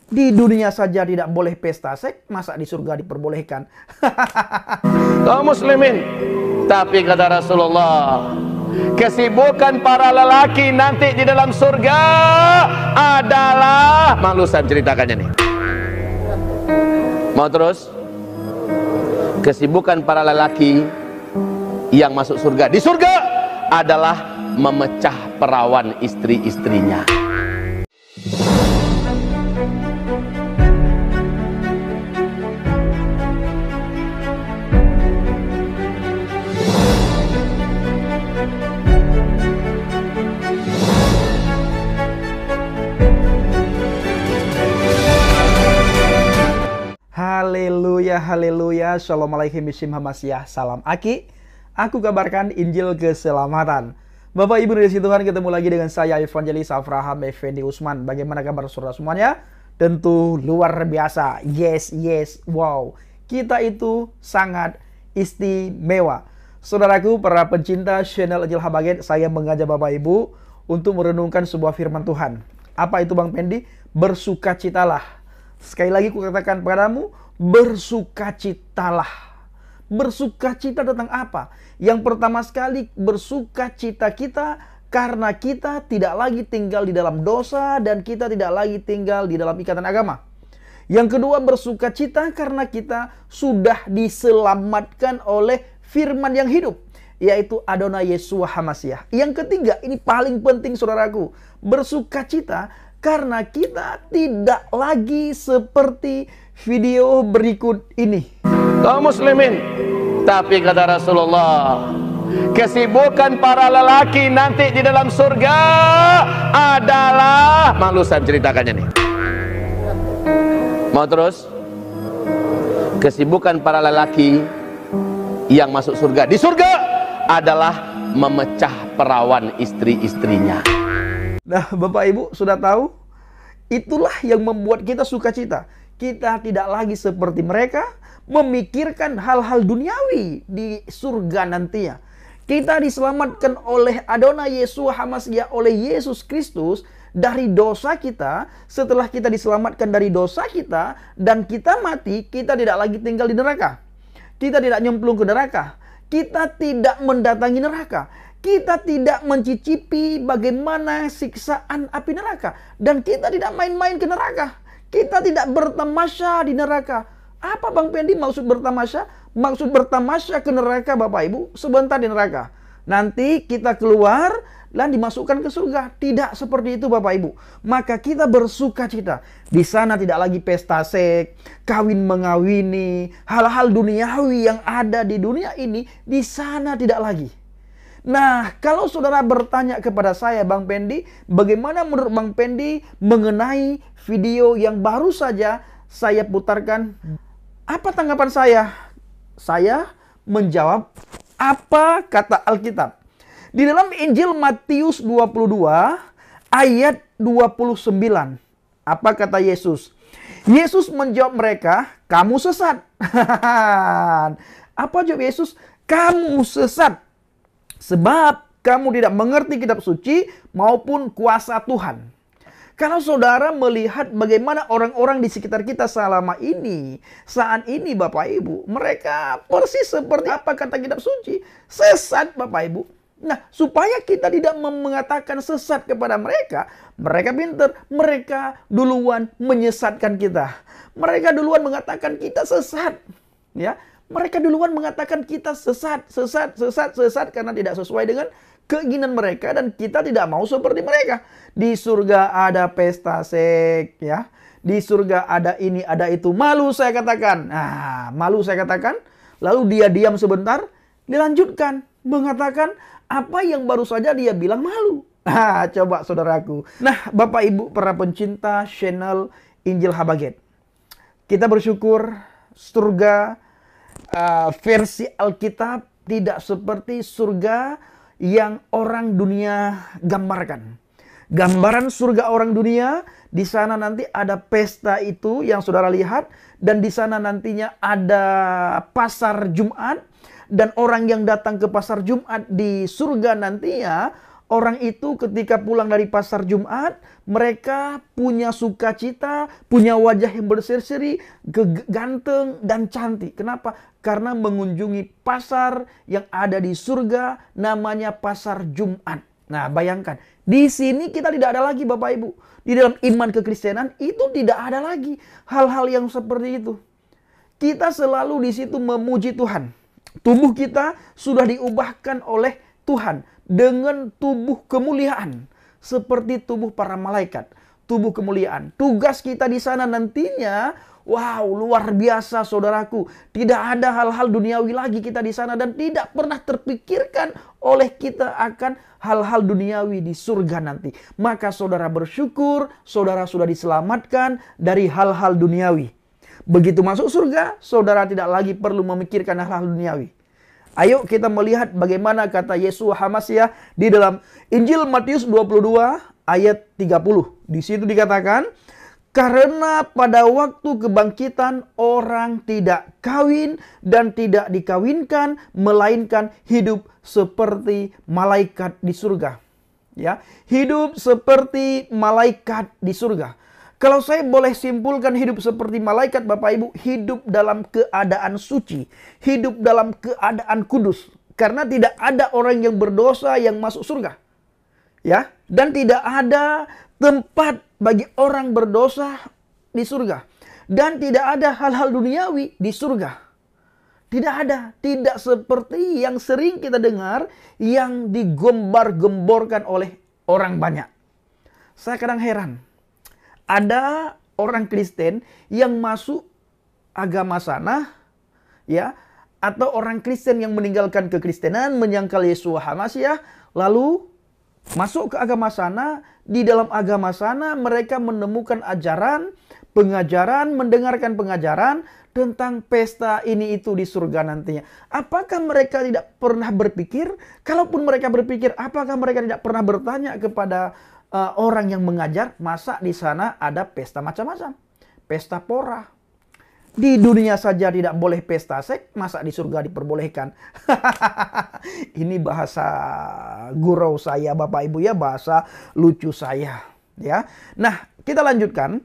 Di dunia saja tidak boleh pesta seks, masa di surga diperbolehkan? Kaum muslimin, tapi kata Rasulullah, kesibukan para lelaki nanti di dalam surga adalah, malu saya ceritakannya nih. Mau terus? Kesibukan para lelaki yang masuk surga, di surga adalah memecah perawan istri-istrinya. Haleluya, haleluya, shalom alaikum bismillahirrahmanirrahim, salam Aki. Aku kabarkan Injil keselamatan. Bapak Ibu dari Tuhan, ketemu lagi dengan saya Evangelis Avraham Effendi Usman. Bagaimana kabar saudara semuanya? Tentu luar biasa. Yes, wow. Kita itu sangat istimewa. Saudaraku, para pencinta channel Injil Habaget, saya mengajak Bapak Ibu untuk merenungkan sebuah firman Tuhan. Apa itu Bang Pendi? Bersukacitalah. Sekali lagi kukatakan padamu, bersukacitalah. Bersukacita tentang apa? Yang pertama sekali, bersukacita kita karena kita tidak lagi tinggal di dalam dosa dan kita tidak lagi tinggal di dalam ikatan agama. Yang kedua, bersukacita karena kita sudah diselamatkan oleh firman yang hidup, yaitu Adonai Yeshua HaMashiach. Yang ketiga, ini paling penting saudaraku, bersukacita karena kita tidak lagi seperti video berikut ini. Kaum muslimin, tapi kata Rasulullah, kesibukan para lelaki nanti di dalam surga adalah, malu saya ceritakannya nih. Mau terus? Kesibukan para lelaki yang masuk surga, di surga adalah memecah perawan istri-istrinya. Nah, Bapak Ibu sudah tahu, itulah yang membuat kita sukacita. Kita tidak lagi seperti mereka memikirkan hal-hal duniawi di surga nantinya. Kita diselamatkan oleh Adonai Yeshua HaMashiach, oleh Yesus Kristus dari dosa kita. Setelah kita diselamatkan dari dosa kita dan kita mati, kita tidak lagi tinggal di neraka. Kita tidak nyemplung ke neraka. Kita tidak mendatangi neraka. Kita tidak mencicipi bagaimana siksaan api neraka. Dan kita tidak main-main ke neraka. Kita tidak bertamasya di neraka. Apa Bang Pendi maksud bertamasya? Maksud bertamasya ke neraka Bapak Ibu, sebentar di neraka. Nanti kita keluar dan dimasukkan ke surga. Tidak seperti itu Bapak Ibu. Maka kita bersukacita. Di sana tidak lagi pesta seks, kawin mengawini, hal-hal duniawi yang ada di dunia ini, di sana tidak lagi. Nah, kalau saudara bertanya kepada saya, Bang Pendi, bagaimana menurut Bang Pendi mengenai video yang baru saja saya putarkan? Apa tanggapan saya? Saya menjawab apa kata Alkitab. Di dalam Injil Matius 22 ayat 29. Apa kata Yesus? Yesus menjawab mereka, kamu sesat. Apa jawab Yesus? Kamu sesat. Sebab kamu tidak mengerti kitab suci maupun kuasa Tuhan. Kalau saudara melihat bagaimana orang-orang di sekitar kita selama ini, saat ini Bapak Ibu, mereka persis seperti apa kata kitab suci, sesat Bapak Ibu. Nah, supaya kita tidak mengatakan sesat kepada mereka, mereka pintar, mereka duluan menyesatkan kita. Mereka duluan mengatakan kita sesat, ya. Mereka duluan mengatakan kita sesat karena tidak sesuai dengan keinginan mereka dan kita tidak mau seperti mereka. Di surga ada pesta seks, ya. Di surga ada ini, ada itu. Malu saya katakan. Nah, malu saya katakan. Lalu dia diam sebentar, dilanjutkan mengatakan apa yang baru saja dia bilang malu. Nah, coba saudaraku. Nah, Bapak Ibu para pencinta channel Injil Habaget. Kita bersyukur surga versi Alkitab tidak seperti surga yang orang dunia gambarkan. Gambaran surga orang dunia, di sana nanti ada pesta itu yang saudara lihat, dan di sana nantinya ada pasar Jumat, dan orang yang datang ke pasar Jumat di surga nantinya Orang itu ketika pulang dari pasar Jumat, mereka punya sukacita, punya wajah yang berseri-seri, ganteng dan cantik. Kenapa? Karena mengunjungi pasar yang ada di surga, namanya pasar Jumat. Nah, bayangkan, di sini kita tidak ada lagi Bapak Ibu. Di dalam iman kekristenan itu tidak ada lagi hal-hal yang seperti itu. Kita selalu di situ memuji Tuhan. Tubuh kita sudah diubahkan oleh Tuhan dengan tubuh kemuliaan seperti tubuh para malaikat, tubuh kemuliaan. Tugas kita di sana nantinya, wow, luar biasa saudaraku. Tidak ada hal-hal duniawi lagi kita di sana dan tidak pernah terpikirkan oleh kita akan hal-hal duniawi di surga nanti. Maka saudara bersyukur, saudara sudah diselamatkan dari hal-hal duniawi. Begitu masuk surga, saudara tidak lagi perlu memikirkan hal-hal duniawi. Ayo kita melihat bagaimana kata Yeshua HaMashiach di dalam Injil Matius 22 ayat 30. Di situ dikatakan, karena pada waktu kebangkitan orang tidak kawin dan tidak dikawinkan, melainkan hidup seperti malaikat di surga. Ya, hidup seperti malaikat di surga. Kalau saya boleh simpulkan hidup seperti malaikat Bapak Ibu, hidup dalam keadaan suci, hidup dalam keadaan kudus. Karena tidak ada orang yang berdosa yang masuk surga. Ya, dan tidak ada tempat bagi orang berdosa di surga. Dan tidak ada hal-hal duniawi di surga. Tidak ada, tidak seperti yang sering kita dengar yang digembar-gemborkan oleh orang banyak. Saya kadang heran. Ada orang Kristen yang masuk agama sana, ya, atau orang Kristen yang meninggalkan kekristenan, menyangkal Yeshua HaMashiach, lalu masuk ke agama sana. Di dalam agama sana mereka menemukan ajaran, pengajaran, mendengarkan pengajaran tentang pesta ini itu di surga nantinya. Apakah mereka tidak pernah berpikir? Kalaupun mereka berpikir, apakah mereka tidak pernah bertanya kepada orang yang mengajar, masa di sana ada pesta macam-macam, pesta pora. Di dunia saja tidak boleh pesta seks, masa di surga diperbolehkan? Ini bahasa gurau saya Bapak Ibu ya, bahasa lucu saya ya. Nah, kita lanjutkan.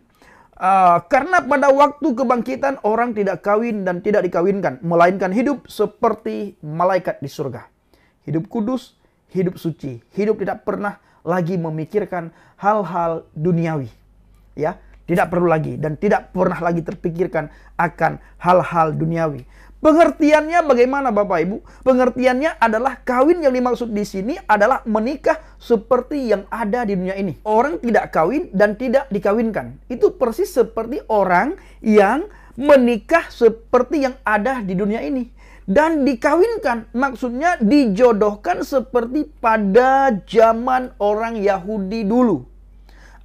Karena pada waktu kebangkitan orang tidak kawin dan tidak dikawinkan, melainkan hidup seperti malaikat di surga. Hidup kudus, hidup suci, hidup tidak pernah lagi memikirkan hal-hal duniawi. Ya, tidak perlu lagi dan tidak pernah lagi terpikirkan akan hal-hal duniawi. Pengertiannya bagaimana Bapak Ibu? Pengertiannya adalah kawin yang dimaksud di sini adalah menikah seperti yang ada di dunia ini. Orang tidak kawin dan tidak dikawinkan. Itu persis seperti orang yang menikah seperti yang ada di dunia ini. Dan dikawinkan, maksudnya dijodohkan seperti pada zaman orang Yahudi dulu.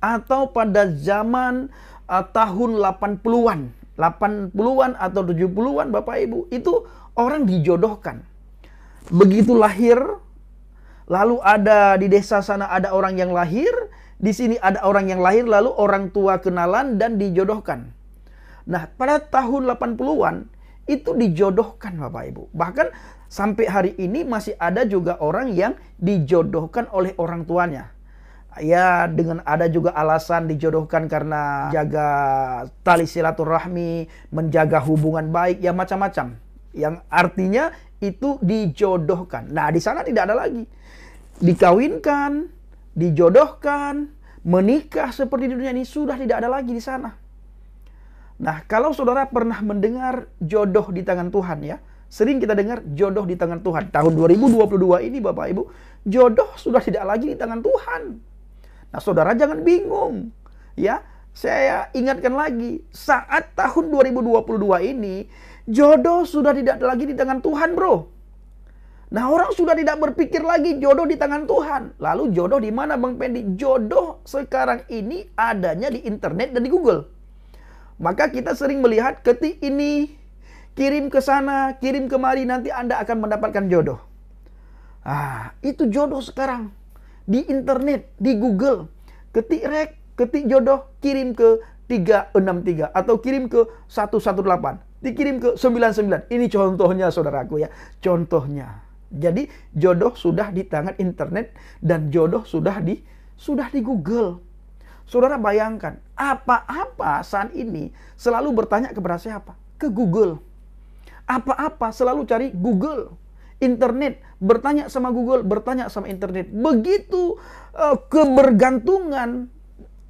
Atau pada zaman tahun 80-an. 80-an atau 70-an Bapak Ibu. Itu orang dijodohkan. Begitu lahir, lalu ada di desa sana ada orang yang lahir. Di sini ada orang yang lahir, lalu orang tua kenalan dan dijodohkan. Nah, pada tahun 80-an, itu dijodohkan Bapak Ibu. Bahkan sampai hari ini masih ada juga orang yang dijodohkan oleh orang tuanya. Ya, dengan ada juga alasan dijodohkan karena jaga tali silaturahmi, menjaga hubungan baik, ya macam-macam. Yang artinya itu dijodohkan. Nah, di sana tidak ada lagi. Dikawinkan, dijodohkan, menikah seperti di dunia ini sudah tidak ada lagi di sana. Nah, kalau saudara pernah mendengar jodoh di tangan Tuhan ya, sering kita dengar jodoh di tangan Tuhan. Tahun 2022 ini Bapak Ibu, jodoh sudah tidak lagi di tangan Tuhan. Nah, saudara jangan bingung. Ya, saya ingatkan lagi, saat tahun 2022 ini, jodoh sudah tidak lagi di tangan Tuhan, bro. Nah, orang sudah tidak berpikir lagi jodoh di tangan Tuhan. Lalu jodoh di mana Bang Pendi? Jodoh sekarang ini adanya di internet dan di Google. Maka kita sering melihat ketik ini, kirim ke sana, kirim kemari, nanti Anda akan mendapatkan jodoh. Itu jodoh sekarang. Di internet, di Google. Ketik rek, ketik jodoh, kirim ke 363 atau kirim ke 118. Dikirim ke 99. Ini contohnya saudaraku ya. Contohnya. Jadi jodoh sudah di tangan internet dan jodoh sudah di Google. Saudara bayangkan, apa-apa saat ini selalu bertanya kepada siapa? Ke Google. Apa-apa selalu cari Google. Internet, bertanya sama Google, bertanya sama internet. Begitu kebergantungan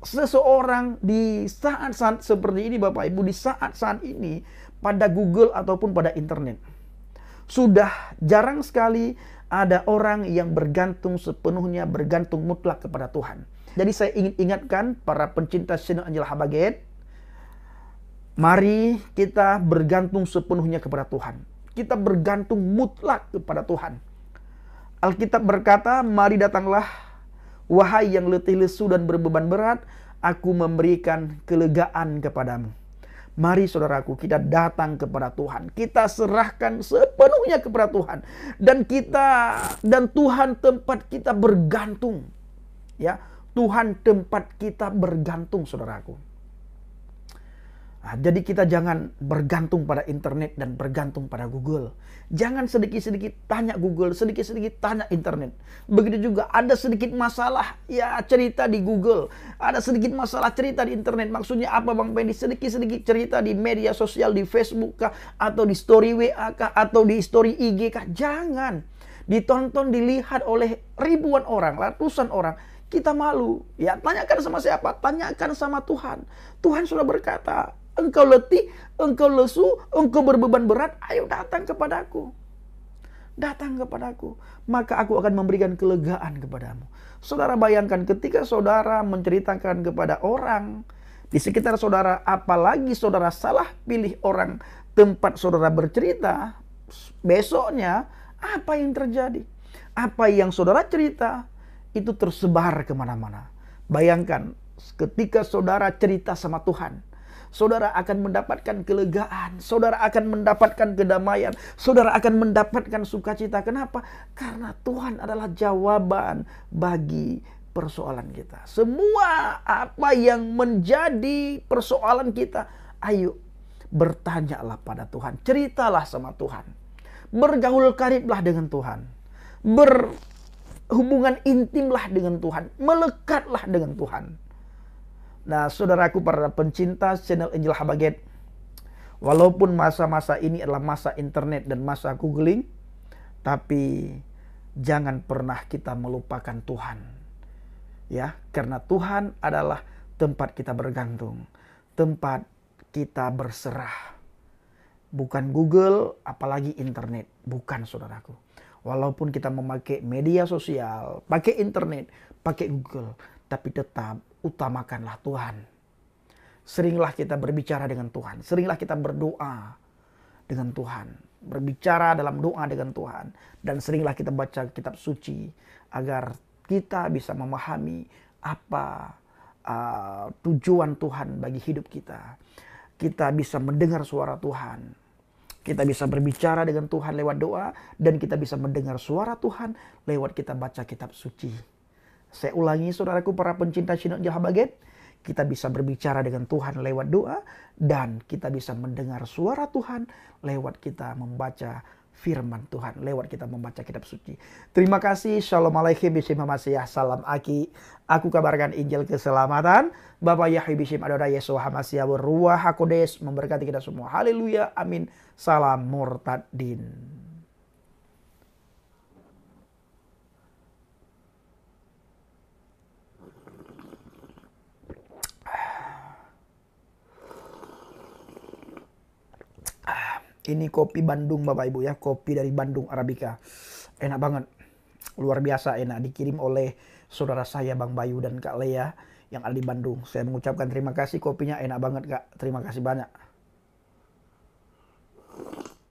seseorang di saat-saat seperti ini Bapak Ibu, di saat-saat ini pada Google ataupun pada internet. Sudah jarang sekali ada orang yang bergantung sepenuhnya, bergantung mutlak kepada Tuhan. Jadi saya ingin ingatkan para pencinta channel Angel Habaget, mari kita bergantung sepenuhnya kepada Tuhan. Kita bergantung mutlak kepada Tuhan. Alkitab berkata, mari datanglah wahai yang letih lesu dan berbeban berat, aku memberikan kelegaan kepadamu. Mari saudaraku, kita datang kepada Tuhan. Kita serahkan sepenuhnya kepada Tuhan. Dan Tuhan tempat kita bergantung. Ya, Tuhan tempat kita bergantung saudaraku. Nah, jadi kita jangan bergantung pada internet dan bergantung pada Google. Jangan sedikit-sedikit tanya Google, sedikit-sedikit tanya internet. Begitu juga ada sedikit masalah, ya cerita di Google. Ada sedikit masalah, cerita di internet. Maksudnya apa Bang Pendi? Sedikit-sedikit cerita di media sosial, di Facebook kah? Atau di story WA kah? Atau di story IG kah? Jangan. Ditonton, dilihat oleh ribuan orang, ratusan orang. Kita malu. Ya, tanyakan sama siapa? Tanyakan sama Tuhan. Tuhan sudah berkata, engkau letih, engkau lesu, engkau berbeban berat, ayo datang kepadaku. Datang kepadaku, maka aku akan memberikan kelegaan kepadamu. Saudara bayangkan ketika saudara menceritakan kepada orang di sekitar saudara, apalagi saudara salah pilih orang tempat saudara bercerita, besoknya apa yang terjadi? Apa yang saudara cerita itu tersebar kemana-mana. Bayangkan ketika saudara cerita sama Tuhan, saudara akan mendapatkan kelegaan, saudara akan mendapatkan kedamaian, saudara akan mendapatkan sukacita. Kenapa? Karena Tuhan adalah jawaban bagi persoalan kita. Semua apa yang menjadi persoalan kita, ayo bertanyalah pada Tuhan, ceritalah sama Tuhan, bergaul kariblah dengan Tuhan, berhubungan intimlah dengan Tuhan, melekatlah dengan Tuhan. Nah, saudaraku para pencinta channel Angel Habaget, walaupun masa-masa ini adalah masa internet dan masa googling, tapi jangan pernah kita melupakan Tuhan. Ya, karena Tuhan adalah tempat kita bergantung, tempat kita berserah. Bukan Google, apalagi internet, bukan saudaraku. Walaupun kita memakai media sosial, pakai internet, pakai Google, tapi tetap utamakanlah Tuhan. Seringlah kita berbicara dengan Tuhan. Seringlah kita berdoa dengan Tuhan. Berbicara dalam doa dengan Tuhan. Dan seringlah kita baca kitab suci. Agar kita bisa memahami apa tujuan Tuhan bagi hidup kita. Kita bisa mendengar suara Tuhan. Kita bisa berbicara dengan Tuhan lewat doa. Dan kita bisa mendengar suara Tuhan lewat kita baca kitab suci. Saya ulangi saudaraku para pencinta channel Angel Habaget, kita bisa berbicara dengan Tuhan lewat doa dan kita bisa mendengar suara Tuhan lewat kita membaca firman Tuhan, lewat kita membaca kitab suci. Terima kasih. Shalom alaikum bishim hamasyah. Salam aki. Aku kabarkan Injil keselamatan. Bapak Yahweh bishim Adonai Yesus hamasyah berruah hakodes memberkati kita semua. Haleluya. Amin. Salam murtadin. Ini kopi Bandung Bapak Ibu ya, kopi dari Bandung Arabica. Enak banget, luar biasa enak. Dikirim oleh saudara saya Bang Bayu dan Kak Lea yang ada di Bandung. Saya mengucapkan terima kasih, kopinya enak banget Kak. Terima kasih banyak.